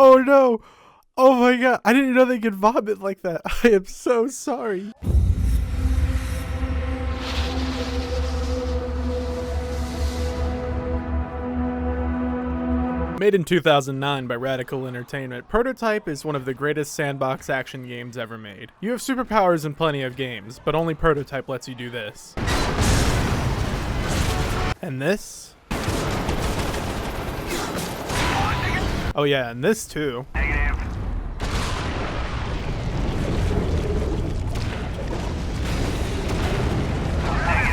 Oh no! Oh my god, I didn't know they could vomit like that. I am so sorry. Made in 2009 by Radical Entertainment, Prototype is one of the greatest sandbox action games ever made. You have superpowers in plenty of games, but only Prototype lets you do this. And this? Oh yeah, and this too.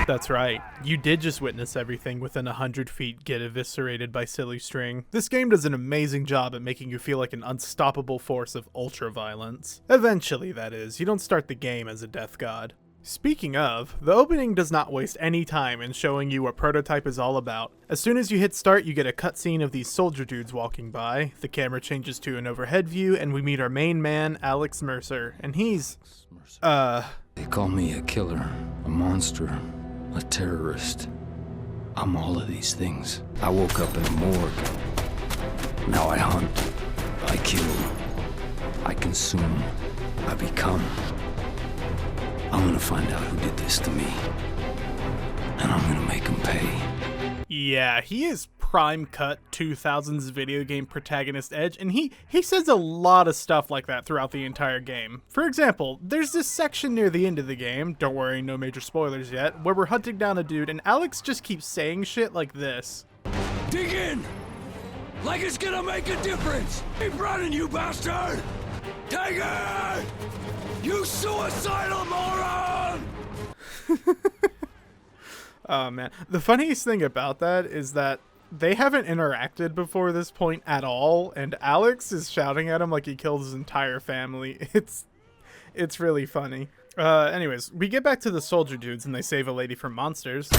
That's right, you did just witness everything within 100 feet get eviscerated by silly string. This game does an amazing job at making you feel like an unstoppable force of ultra-violence. Eventually, that is, you don't start the game as a death god. Speaking of, the opening does not waste any time in showing you what Prototype is all about. As soon as you hit start, you get a cutscene of these soldier dudes walking by, the camera changes to an overhead view, and we meet our main man, Alex Mercer, and he's... They call me a killer, a monster, a terrorist. I'm all of these things. I woke up in a morgue. Now I hunt, I kill, I consume, I become. I'm gonna find out who did this to me, and I'm gonna make them pay. Yeah, he is prime cut 2000s video game protagonist edge, and he says a lot of stuff like that throughout the entire game. For example, there's this section near the end of the game, don't worry, no major spoilers yet, where we're hunting down a dude and Alex just keeps saying shit like this. Dig in! Like it's gonna make a difference! Keep running, you bastard! Take it! You suicidal moron! Oh man, the funniest thing about that is that they haven't interacted before this point at all, and Alex is shouting at him like he killed his entire family. It's really funny. Anyways, we get back to the soldier dudes and they save a lady from monsters.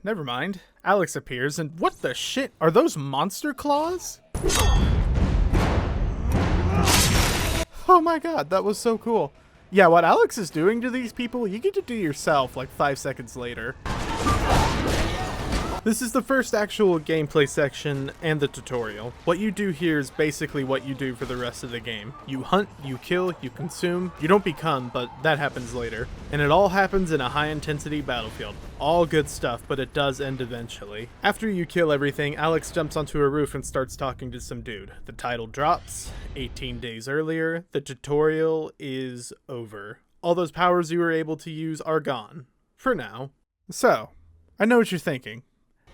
Never mind. Alex appears and what the shit? Are those monster claws? Oh my god, that was so cool. Yeah, what Alex is doing to these people, you get to do yourself like 5 seconds later. This is the first actual gameplay section and the tutorial. What you do here is basically what you do for the rest of the game. You hunt, you kill, you consume. You don't become, but that happens later. And it all happens in a high intensity battlefield. All good stuff, but it does end eventually. After you kill everything, Alex jumps onto a roof and starts talking to some dude. The title drops. 18 days earlier, the tutorial is over. All those powers you were able to use are gone. For now. So, I know what you're thinking.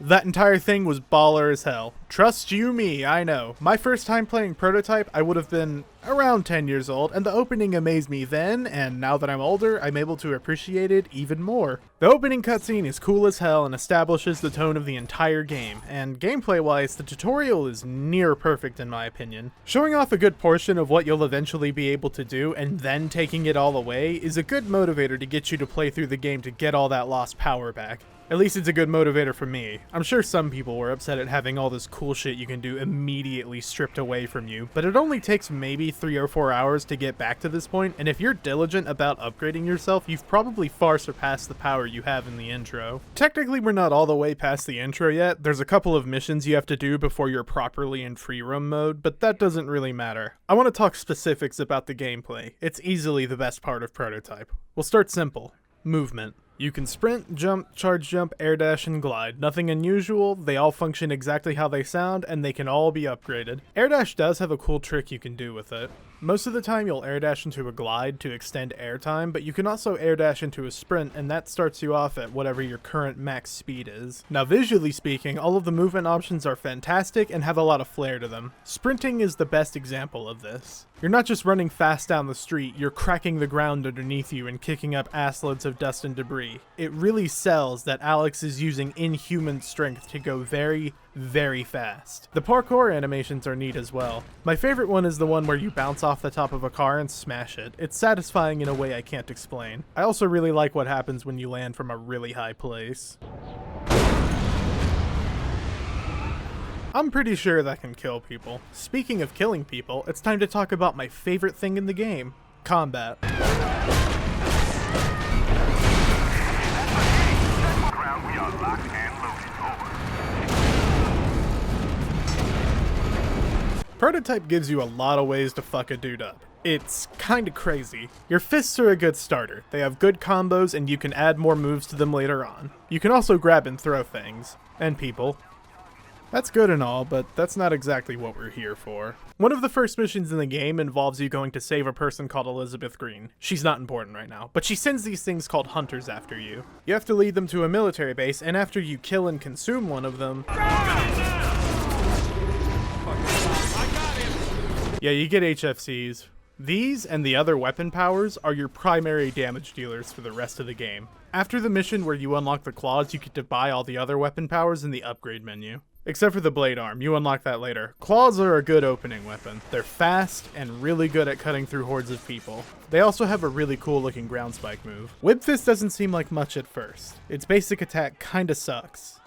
That entire thing was baller as hell. Trust you me, I know. My first time playing Prototype, I would have been around 10 years old, and the opening amazed me then, and now that I'm older, I'm able to appreciate it even more. The opening cutscene is cool as hell and establishes the tone of the entire game, and gameplay-wise, the tutorial is near perfect in my opinion. Showing off a good portion of what you'll eventually be able to do, and then taking it all away, is a good motivator to get you to play through the game to get all that lost power back. At least it's a good motivator for me. I'm sure some people were upset at having all this cool shit you can do immediately stripped away from you, but it only takes maybe 3 or 4 hours to get back to this point, and if you're diligent about upgrading yourself, you've probably far surpassed the power you have in the intro. Technically, we're not all the way past the intro yet. There's a couple of missions you have to do before you're properly in free roam mode, but that doesn't really matter. I want to talk specifics about the gameplay. It's easily the best part of Prototype. We'll start simple. Movement. You can sprint, jump, charge jump, air dash, and glide. Nothing unusual, they all function exactly how they sound, and they can all be upgraded. Air dash does have a cool trick you can do with it. Most of the time you'll air dash into a glide to extend air time, but you can also air dash into a sprint, and that starts you off at whatever your current max speed is. Now visually speaking, all of the movement options are fantastic and have a lot of flair to them. Sprinting is the best example of this. You're not just running fast down the street, you're cracking the ground underneath you and kicking up assloads of dust and debris. It really sells that Alex is using inhuman strength to go very, very fast. The parkour animations are neat as well. My favorite one is the one where you bounce off the top of a car and smash it. It's satisfying in a way I can't explain. I also really like what happens when you land from a really high place. I'm pretty sure that can kill people. Speaking of killing people, it's time to talk about my favorite thing in the game, combat. Prototype gives you a lot of ways to fuck a dude up. It's kinda crazy. Your fists are a good starter. They have good combos and you can add more moves to them later on. You can also grab and throw things. And people. That's good and all, but that's not exactly what we're here for. One of the first missions in the game involves you going to save a person called Elizabeth Green. She's not important right now, but she sends these things called hunters after you. You have to lead them to a military base, and after you kill and consume one of them... Yeah, you get HFCs. These and the other weapon powers are your primary damage dealers for the rest of the game. After the mission where you unlock the claws, you get to buy all the other weapon powers in the upgrade menu. Except for the blade arm, you unlock that later. Claws are a good opening weapon. They're fast and really good at cutting through hordes of people. They also have a really cool looking ground spike move. Whip Fist doesn't seem like much at first. Its basic attack kinda sucks.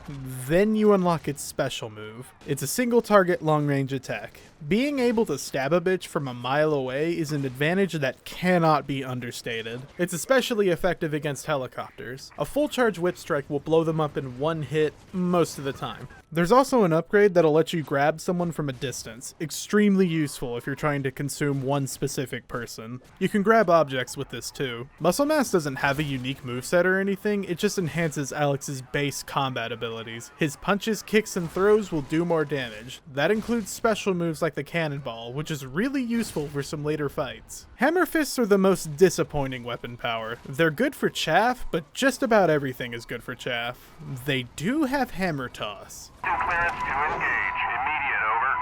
Then you unlock its special move. It's a single target long range attack. Being able to stab a bitch from a mile away is an advantage that cannot be understated. It's especially effective against helicopters. A full charge whip strike will blow them up in one hit most of the time. There's also an upgrade that'll let you grab someone from a distance. Extremely useful if you're trying to consume one specific person. You can grab objects with this too. Muscle Mass doesn't have a unique moveset or anything, it just enhances Alex's base combat abilities. His punches, kicks, and throws will do more damage. That includes special moves like the cannonball, which is really useful for some later fights. Hammer Fists are the most disappointing weapon power. They're good for chaff, but just about everything is good for chaff. They do have Hammer Toss. Clearance to engage. Immediate, over.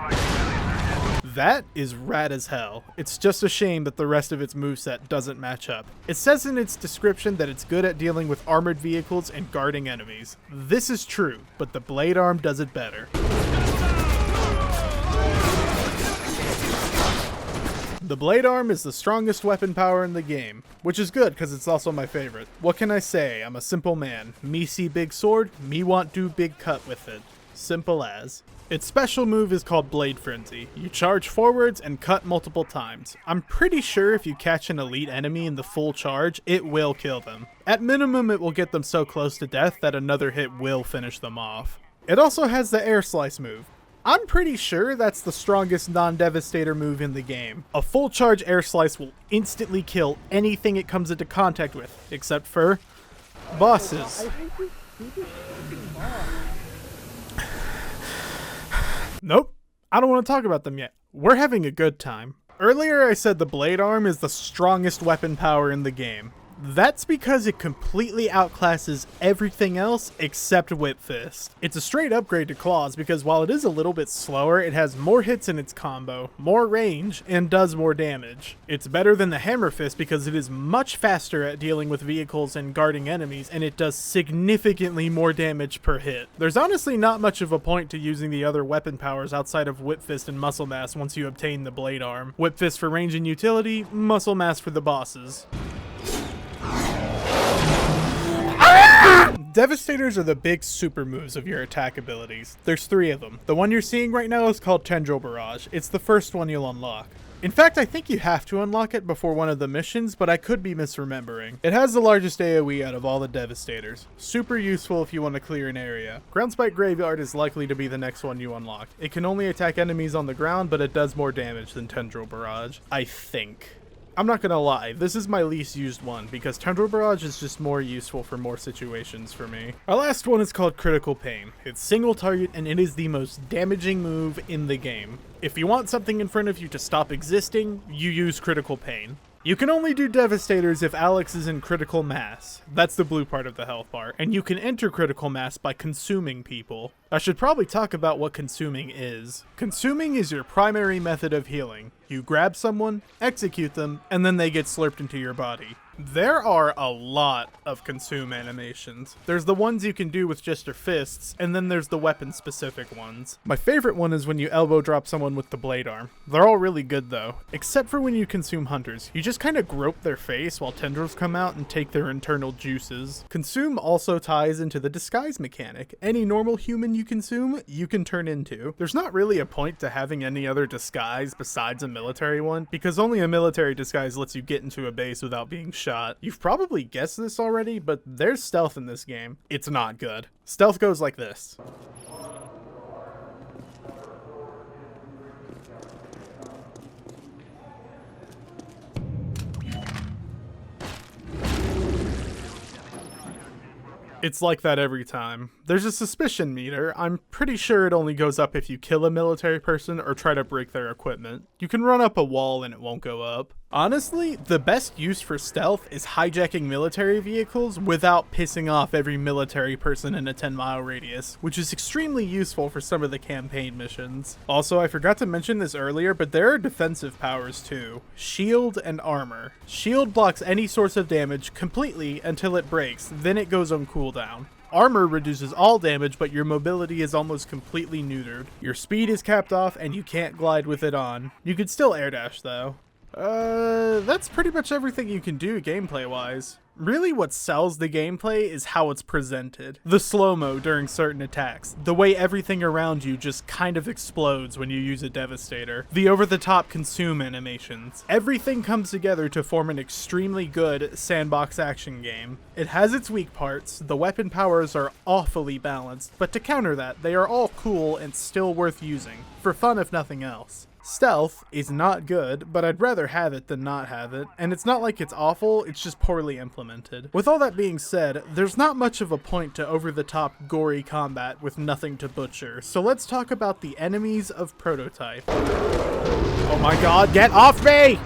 Looks like That is rad as hell. It's just a shame that the rest of its moveset doesn't match up. It says in its description that it's good at dealing with armored vehicles and guarding enemies. This is true, but the blade arm does it better. The blade arm is the strongest weapon power in the game, which is good because it's also my favorite. What can I say? I'm a simple man. Me see big sword, me want do big cut with it. Simple as. Its special move is called Blade Frenzy. You charge forwards and cut multiple times. I'm pretty sure if you catch an elite enemy in the full charge, it will kill them. At minimum, it will get them so close to death that another hit will finish them off. It also has the Air Slice move. I'm pretty sure that's the strongest non-Devastator move in the game. A full charge Air Slice will instantly kill anything it comes into contact with, except for bosses. Nope, I don't want to talk about them yet. We're having a good time. Earlier I said the blade arm is the strongest weapon power in the game. That's because it completely outclasses everything else except Whip Fist. It's a straight upgrade to Claws because while it is a little bit slower, it has more hits in its combo, more range, and does more damage. It's better than the Hammer Fist because it is much faster at dealing with vehicles and guarding enemies, and it does significantly more damage per hit. There's honestly not much of a point to using the other weapon powers outside of Whip Fist and Muscle Mass once you obtain the blade arm. Whip Fist for range and utility, Muscle Mass for the bosses. Devastators are the big super moves of your attack abilities. There's 3 of them. The one you're seeing right now is called Tendril Barrage. It's the first one you'll unlock. In fact, I think you have to unlock it before one of the missions, but I could be misremembering. It has the largest AoE out of all the Devastators. Super useful if you want to clear an area. Ground Spike Graveyard is likely to be the next one you unlock. It can only attack enemies on the ground, but it does more damage than Tendril Barrage. I think. I'm not gonna lie, this is my least used one because Tendril Barrage is just more useful for more situations for me. Our last one is called Critical Pain. It's single target and it is the most damaging move in the game. If you want something in front of you to stop existing, you use Critical Pain. You can only do Devastators if Alex is in critical mass. That's the blue part of the health bar, and you can enter critical mass by consuming people. I should probably talk about what consuming is. Consuming is your primary method of healing. You grab someone, execute them, and then they get slurped into your body. There are a lot of consume animations. There's the ones you can do with just your fists, and then there's the weapon-specific ones. My favorite one is when you elbow drop someone with the blade arm. They're all really good though, except for when you consume hunters. You just kind of grope their face while tendrils come out and take their internal juices. Consume also ties into the disguise mechanic. Any normal human you consume, you can turn into. There's not really a point to having any other disguise besides a military one, because only a military disguise lets you get into a base without being shot. You've probably guessed this already, but there's stealth in this game. It's not good. Stealth goes like this. It's like that every time. There's a suspicion meter. I'm pretty sure it only goes up if you kill a military person or try to break their equipment. You can run up a wall and it won't go up. Honestly, the best use for stealth is hijacking military vehicles without pissing off every military person in a 10-mile radius, which is extremely useful for some of the campaign missions. Also, I forgot to mention this earlier, but there are defensive powers too. Shield and armor. Shield blocks any source of damage completely until it breaks, then it goes on cooldown. Armor reduces all damage, but your mobility is almost completely neutered. Your speed is capped off and you can't glide with it on. You can still air dash though. That's pretty much everything you can do gameplay-wise. Really what sells the gameplay is how it's presented. The slow-mo during certain attacks, the way everything around you just kind of explodes when you use a Devastator, the over-the-top consume animations. Everything comes together to form an extremely good sandbox action game. It has its weak parts, the weapon powers are awfully balanced, but to counter that, they are all cool and still worth using, for fun if nothing else. Stealth is not good, but I'd rather have it than not have it, and it's not like it's awful, it's just poorly implemented. With all that being said, there's not much of a point to over-the-top gory combat with nothing to butcher, so let's talk about the enemies of Prototype. Oh my god, get off me!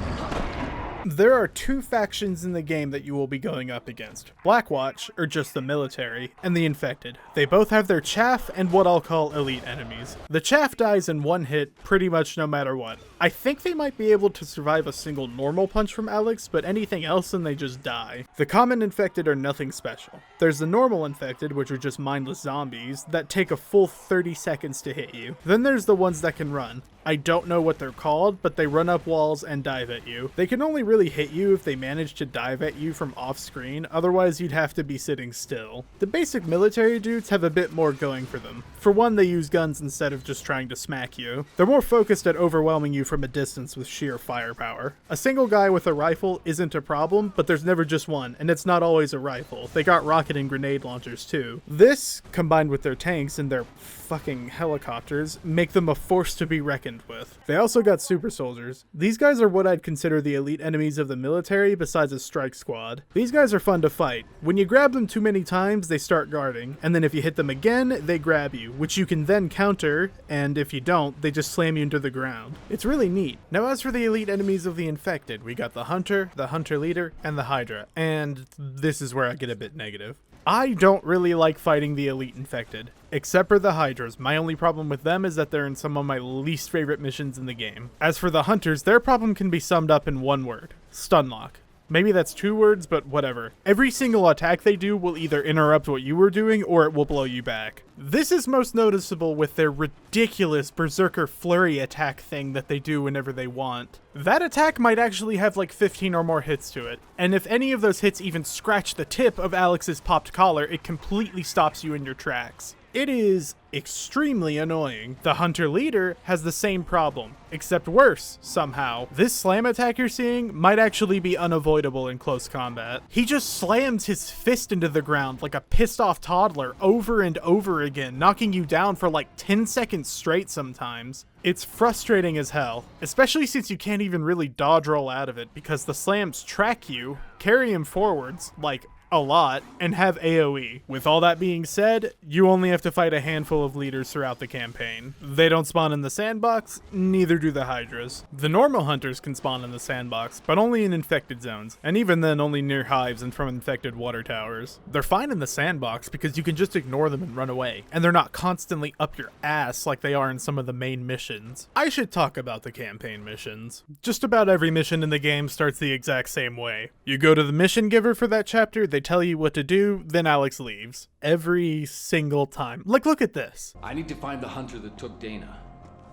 There are two factions in the game that you will be going up against. Blackwatch, or just the military, and the Infected. They both have their chaff and what I'll call elite enemies. The chaff dies in one hit pretty much no matter what. I think they might be able to survive a single normal punch from Alex, but anything else and they just die. The common Infected are nothing special. There's the normal Infected, which are just mindless zombies, that take a full 30 seconds to hit you. Then there's the ones that can run. I don't know what they're called, but they run up walls and dive at you. They can only really hit you if they manage to dive at you from off screen, otherwise you'd have to be sitting still. The basic military dudes have a bit more going for them. For one, they use guns instead of just trying to smack you. They're more focused at overwhelming you from a distance with sheer firepower. A single guy with a rifle isn't a problem, but there's never just one, and it's not always a rifle. They got rocket and grenade launchers too. This, combined with their tanks and their fucking helicopters, make them a force to be reckoned with. They also got super soldiers. These guys are what I'd consider the elite enemies of the military besides a strike squad. These guys are fun to fight. When you grab them too many times, they start guarding, and then if you hit them again, they grab you, which you can then counter, and if you don't, they just slam you into the ground. It's really neat. Now as for the elite enemies of the Infected, we got the Hunter Leader, and the Hydra, and this is where I get a bit negative. I don't really like fighting the elite Infected, except for the Hydras. My only problem with them is that they're in some of my least favorite missions in the game. As for the Hunters, their problem can be summed up in one word: stunlock. Maybe that's 2 words, but whatever. Every single attack they do will either interrupt what you were doing or it will blow you back. This is most noticeable with their ridiculous Berserker Flurry attack thing that they do whenever they want. That attack might actually have like 15 or more hits to it, and if any of those hits even scratch the tip of Alex's popped collar, it completely stops you in your tracks. It is extremely annoying. The Hunter Leader has the same problem, except worse, somehow. This slam attack you're seeing might actually be unavoidable in close combat. He just slams his fist into the ground like a pissed off toddler over and over again, knocking you down for like 10 seconds straight sometimes. It's frustrating as hell, especially since you can't even really dodge roll out of it because the slams track you, carry him forwards, like a lot, and have AoE. With all that being said, you only have to fight a handful of leaders throughout the campaign. They don't spawn in the sandbox, neither do the Hydras. The normal hunters can spawn in the sandbox, but only in infected zones, and even then only near hives and from infected water towers. They're fine in the sandbox because you can just ignore them and run away, and they're not constantly up your ass like they are in some of the main missions. I should talk about the campaign missions. Just about every mission in the game starts the exact same way. You go to the mission giver for that chapter, they tell you what to do, then Alex leaves. Every single time. Like, look at this. I need to find the hunter that took Dana.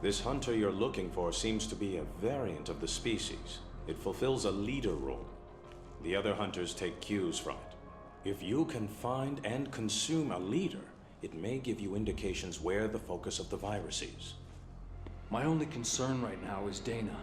This hunter you're looking for seems to be a variant of the species. It fulfills a leader role. The other hunters take cues from it. If you can find and consume a leader, it may give you indications where the focus of the virus is. My only concern right now is Dana.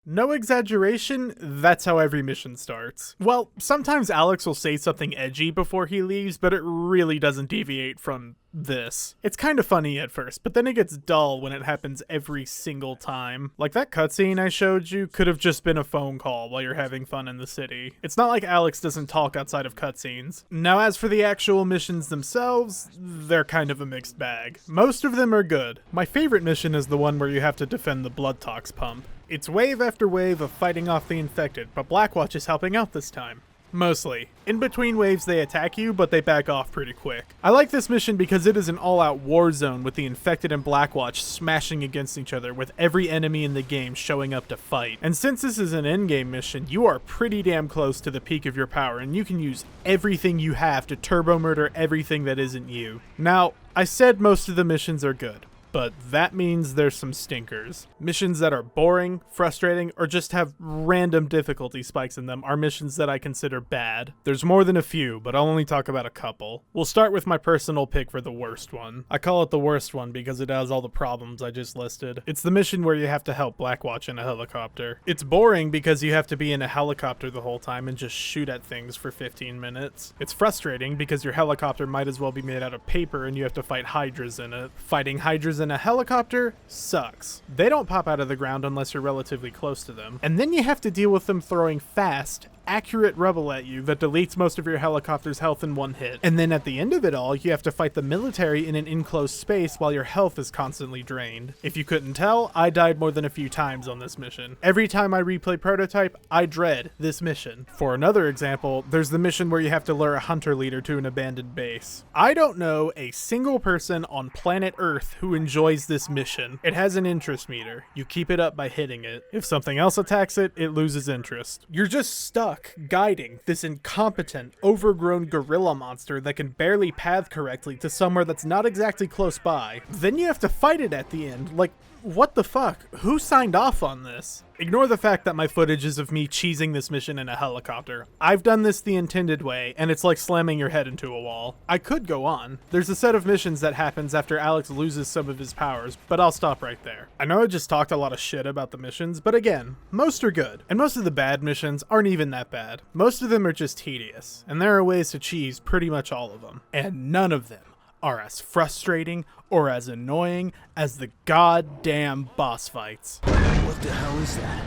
No exaggeration, that's how every mission starts. Well, sometimes Alex will say something edgy before he leaves, but it really doesn't deviate from this. It's kind of funny at first, but then it gets dull when it happens every single time. Like that cutscene I showed you could have just been a phone call while you're having fun in the city. It's not like Alex doesn't talk outside of cutscenes. Now as for the actual missions themselves, they're kind of a mixed bag. Most of them are good. My favorite mission is the one where you have to defend the blood tox pump. It's wave after wave of fighting off the infected, but Blackwatch is helping out this time. Mostly. In between waves they attack you, but they back off pretty quick. I like this mission because it is an all-out war zone with the Infected and Blackwatch smashing against each other with every enemy in the game showing up to fight. And since this is an endgame mission, you are pretty damn close to the peak of your power and you can use everything you have to turbo murder everything that isn't you. Now, I said most of the missions are good, but that means there's some stinkers. Missions that are boring, frustrating, or just have random difficulty spikes in them are missions that I consider bad. There's more than a few, but I'll only talk about a couple. We'll start with my personal pick for the worst one. I call it the worst one because it has all the problems I just listed. It's the mission where you have to help Blackwatch in a helicopter. It's boring because you have to be in a helicopter the whole time and just shoot at things for 15 minutes. It's frustrating because your helicopter might as well be made out of paper and you have to fight hydras in it. Fighting hydras in a helicopter sucks. They don't pop out of the ground unless you're relatively close to them. And then you have to deal with them throwing fast, accurate rubble at you that deletes most of your helicopter's health in one hit. And then at the end of it all, you have to fight the military in an enclosed space while your health is constantly drained. If you couldn't tell, I died more than a few times on this mission. Every time I replay Prototype, I dread this mission. For another example, there's the mission where you have to lure a hunter leader to an abandoned base. I don't know a single person on planet Earth who enjoys this mission. It has an interest meter. You keep it up by hitting it. If something else attacks it, it loses interest. You're just stuck guiding this incompetent, overgrown gorilla monster that can barely path correctly to somewhere that's not exactly close by. Then you have to fight it at the end. Like, what the fuck? Who signed off on this? Ignore the fact that my footage is of me cheesing this mission in a helicopter. I've done this the intended way, and it's like slamming your head into a wall. I could go on. There's a set of missions that happens after Alex loses some of his powers, but I'll stop right there. I know I just talked a lot of shit about the missions, but again, most are good. And most of the bad missions aren't even that bad. Most of them are just tedious, and there are ways to cheese pretty much all of them. And none of them are as frustrating or as annoying as the goddamn boss fights. What the hell is that?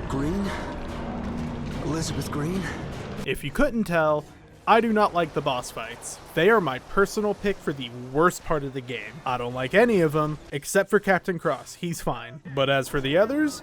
Green? Elizabeth Green? If you couldn't tell, I do not like the boss fights. They are my personal pick for the worst part of the game. I don't like any of them, except for Captain Cross. He's fine. But as for the others,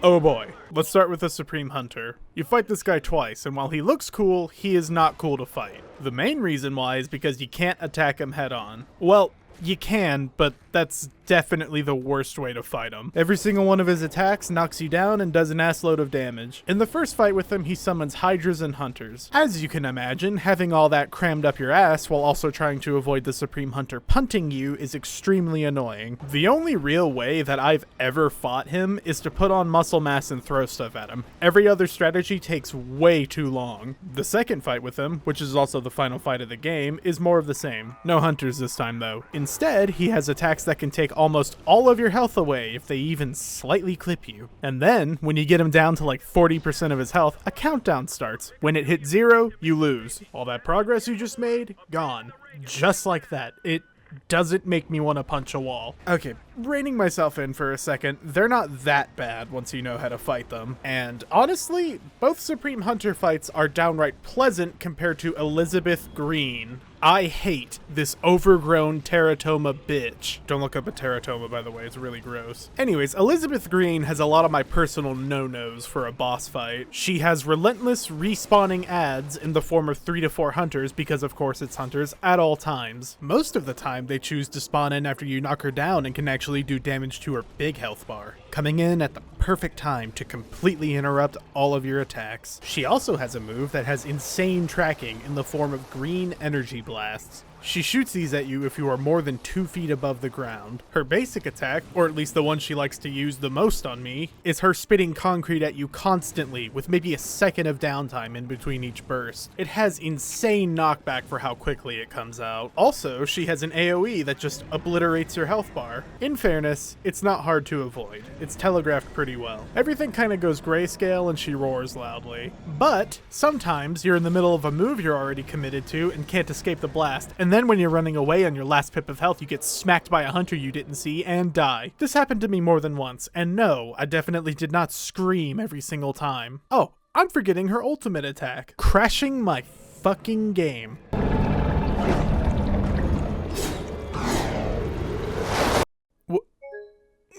oh boy. Let's start with the Supreme Hunter. You fight this guy twice, and while he looks cool, he is not cool to fight. The main reason why is because you can't attack him head on. Well, you can, but that's definitely the worst way to fight him. Every single one of his attacks knocks you down and does an assload of damage. In the first fight with him, he summons hydras and hunters. As you can imagine, having all that crammed up your ass while also trying to avoid the Supreme Hunter punting you is extremely annoying. The only real way that I've ever fought him is to put on muscle mass and throw stuff at him. Every other strategy takes way too long. The second fight with him, which is also the final fight of the game, is more of the same. No hunters this time though. Instead, he has attacks that can take almost all of your health away if they even slightly clip you. And then, when you get him down to like 40% of his health, a countdown starts. When it hits 0, you lose. All that progress you just made, gone. Just like that. It doesn't make me want to punch a wall. Okay, reining myself in for a second, they're not that bad once you know how to fight them. And honestly, both Supreme Hunter fights are downright pleasant compared to Elizabeth Green. I hate this overgrown teratoma bitch. Don't look up a teratoma, by the way, it's really gross. Anyways, Elizabeth Green has a lot of my personal no-nos for a boss fight. She has relentless respawning ads in the form of 3 to 4 hunters, because of course it's hunters, at all times. Most of the time, they choose to spawn in after you knock her down and can actually do damage to her big health bar, coming in at the perfect time to completely interrupt all of your attacks. She also has a move that has insane tracking in the form of green energy blasts. She shoots these at you if you are more than 2 feet above the ground. Her basic attack, or at least the one she likes to use the most on me, is her spitting concrete at you constantly with maybe a second of downtime in between each burst. It has insane knockback for how quickly it comes out. Also, she has an AoE that just obliterates your health bar. In fairness, it's not hard to avoid. It's telegraphed pretty well. Everything kind of goes grayscale and she roars loudly. But sometimes you're in the middle of a move you're already committed to and can't escape the blast, and And then when you're running away on your last pip of health, you get smacked by a hunter you didn't see and die. This happened to me more than once, and no, I definitely did not scream every single time. Oh, I'm forgetting her ultimate attack. Crashing my fucking game.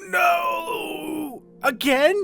No! Again?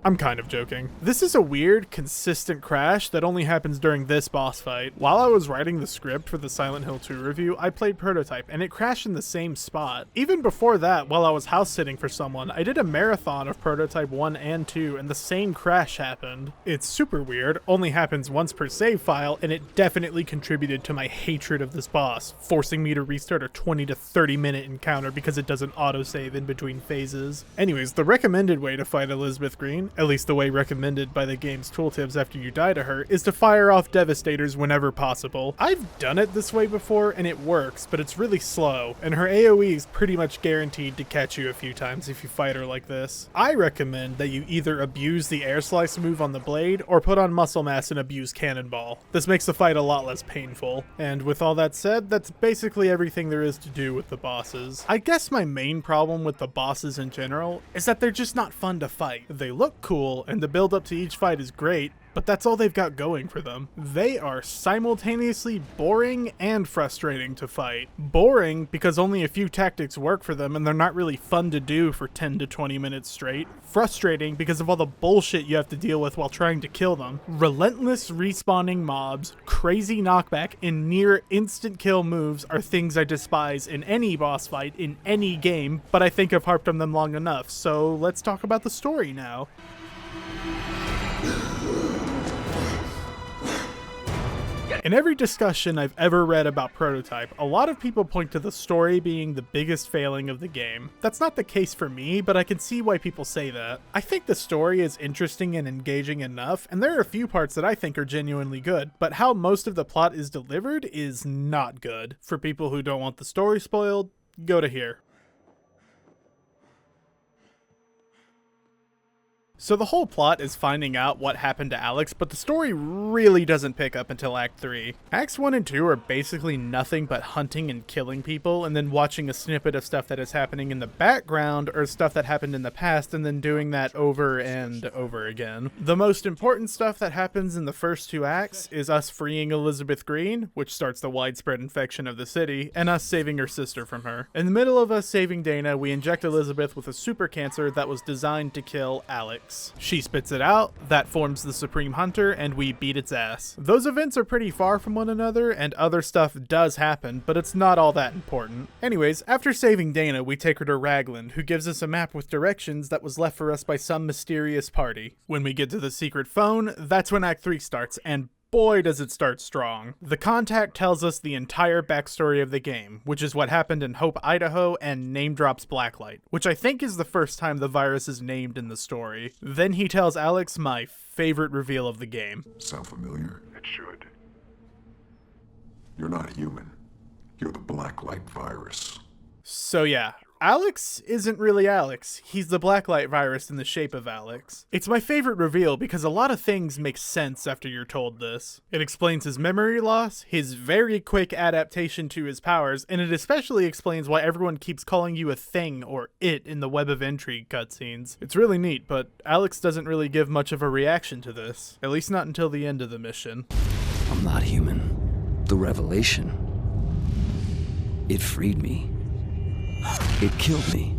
I'm kind of joking. This is a weird, consistent crash that only happens during this boss fight. While I was writing the script for the Silent Hill 2 review, I played Prototype, and it crashed in the same spot. Even before that, while I was house sitting for someone, I did a marathon of Prototype 1 and 2, and the same crash happened. It's super weird, only happens once per save file, and it definitely contributed to my hatred of this boss, forcing me to restart a 20 to 30 minute encounter because it doesn't autosave in between phases. Anyways, the recommended way to fight Elizabeth Green, at least the way recommended by the game's tooltips after you die to her, is to fire off Devastators whenever possible. I've done it this way before and it works, but it's really slow, and her AoE is pretty much guaranteed to catch you a few times if you fight her like this. I recommend that you either abuse the air slice move on the blade or put on muscle mass and abuse cannonball. This makes the fight a lot less painful. And with all that said, that's basically everything there is to do with the bosses. I guess my main problem with the bosses in general is that they're just not fun to fight. They look cool and the build up to each fight is great, but that's all they've got going for them. They are simultaneously boring and frustrating to fight. Boring because only a few tactics work for them and they're not really fun to do for 10 to 20 minutes straight. Frustrating because of all the bullshit you have to deal with while trying to kill them. Relentless respawning mobs, crazy knockback, and near instant kill moves are things I despise in any boss fight in any game, but I think I've harped on them long enough, so let's talk about the story now. In every discussion I've ever read about Prototype, a lot of people point to the story being the biggest failing of the game. That's not the case for me, but I can see why people say that. I think the story is interesting and engaging enough, and there are a few parts that I think are genuinely good, but how most of the plot is delivered is not good. For people who don't want the story spoiled, go to here. So the whole plot is finding out what happened to Alex, but the story really doesn't pick up until Act 3. Acts 1 and 2 are basically nothing but hunting and killing people, and then watching a snippet of stuff that is happening in the background, or stuff that happened in the past, and then doing that over and over again. The most important stuff that happens in the first two acts is us freeing Elizabeth Green, which starts the widespread infection of the city, and us saving her sister from her. In the middle of us saving Dana, we inject Elizabeth with a super cancer that was designed to kill Alex. She spits it out, that forms the Supreme Hunter, and we beat its ass. Those events are pretty far from one another, and other stuff does happen, but it's not all that important. Anyways, after saving Dana, we take her to Raglan, who gives us a map with directions that was left for us by some mysterious party. When we get to the secret phone, that's when Act 3 starts, and boy does it start strong. The contact tells us the entire backstory of the game, which is what happened in Hope, Idaho, and name drops Blacklight, which I think is the first time the virus is named in the story. Then he tells Alex my favorite reveal of the game. Sound familiar? It should. You're not human. You're the Blacklight virus. So yeah, Alex isn't really Alex. He's the Blacklight virus in the shape of Alex. It's my favorite reveal because a lot of things make sense after you're told this. It explains his memory loss, his very quick adaptation to his powers, and it especially explains why everyone keeps calling you a thing or it in the Web of Intrigue cutscenes. It's really neat, but Alex doesn't really give much of a reaction to this, at least not until the end of the mission. I'm not human. The revelation. It freed me. It killed me.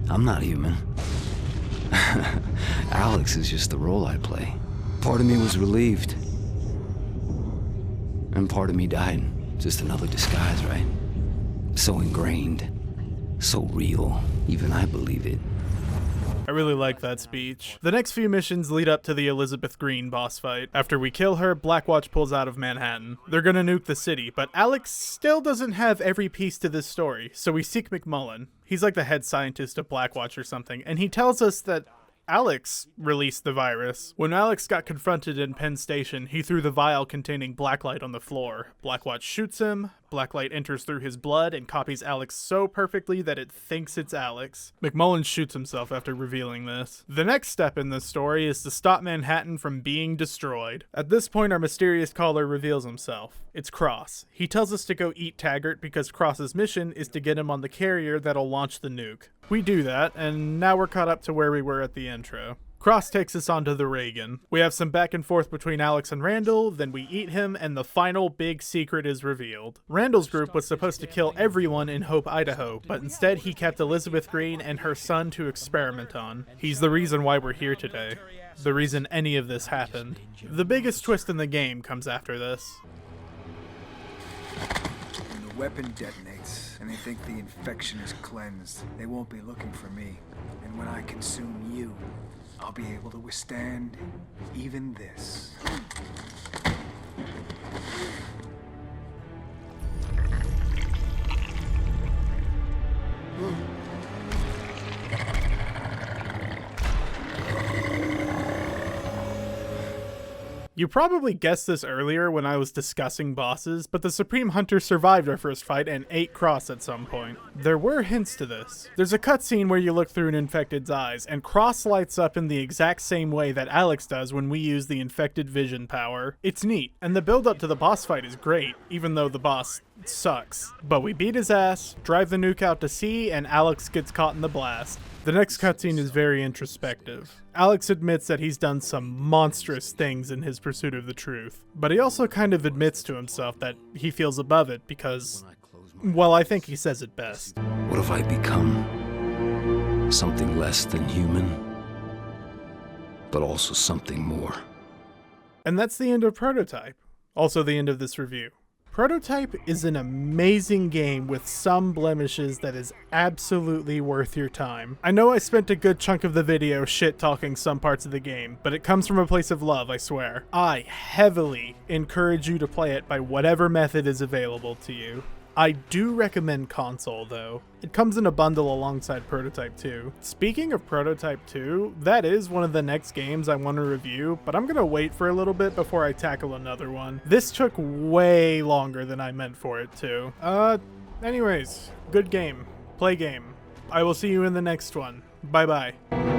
I'm not human. Alex is just the role I play. Part of me was relieved. And part of me died. Just another disguise, right? So ingrained. So real. Even I believe it. I really like that speech. The next few missions lead up to the Elizabeth Green boss fight. After we kill her, Blackwatch pulls out of Manhattan. They're gonna nuke the city, but Alex still doesn't have every piece to this story, so we seek McMullen. He's like the head scientist of Blackwatch or something, and he tells us that Alex released the virus. When Alex got confronted in Penn Station, he threw the vial containing Blacklight on the floor. Blackwatch shoots him. Blacklight enters through his blood and copies Alex so perfectly that it thinks it's Alex. McMullen shoots himself after revealing this. The next step in this story is to stop Manhattan from being destroyed. At this point, our mysterious caller reveals himself. It's Cross. He tells us to go eat Taggart because Cross's mission is to get him on the carrier that'll launch the nuke. We do that, and now we're caught up to where we were at the intro. Cross takes us onto the Reagan. We have some back and forth between Alex and Randall, then we eat him, and the final big secret is revealed. Randall's group was supposed to kill everyone in Hope, Idaho, but instead he kept Elizabeth Green and her son to experiment on. He's the reason why we're here today. The reason any of this happened. The biggest twist in the game comes after this. When the weapon detonates and they think the infection is cleansed, they won't be looking for me. And when I consume you, I'll be able to withstand even this. You probably guessed this earlier when I was discussing bosses, but the Supreme Hunter survived our first fight and ate Cross at some point. There were hints to this. There's a cutscene where you look through an infected's eyes, and Cross lights up in the exact same way that Alex does when we use the infected vision power. It's neat, and the build up to the boss fight is great, even though the boss sucks. But we beat his ass, drive the nuke out to sea, and Alex gets caught in the blast. The next cutscene is very introspective. Alex admits that he's done some monstrous things in his pursuit of the truth, but he also kind of admits to himself that he feels above it because, well, I think he says it best. What if I become something less than human, but also something more? And that's the end of Prototype. Also the end of this review. Prototype is an amazing game with some blemishes that is absolutely worth your time. I know I spent a good chunk of the video shit-talking some parts of the game, but it comes from a place of love, I swear. I heavily encourage you to play it by whatever method is available to you. I do recommend console, though. It comes in a bundle alongside Prototype 2. Speaking of Prototype 2, that is one of the next games I want to review, but I'm gonna wait for a little bit before I tackle another one. This took way longer than I meant for it to. Anyways, good game. Play game. I will see you in the next one. Bye-bye.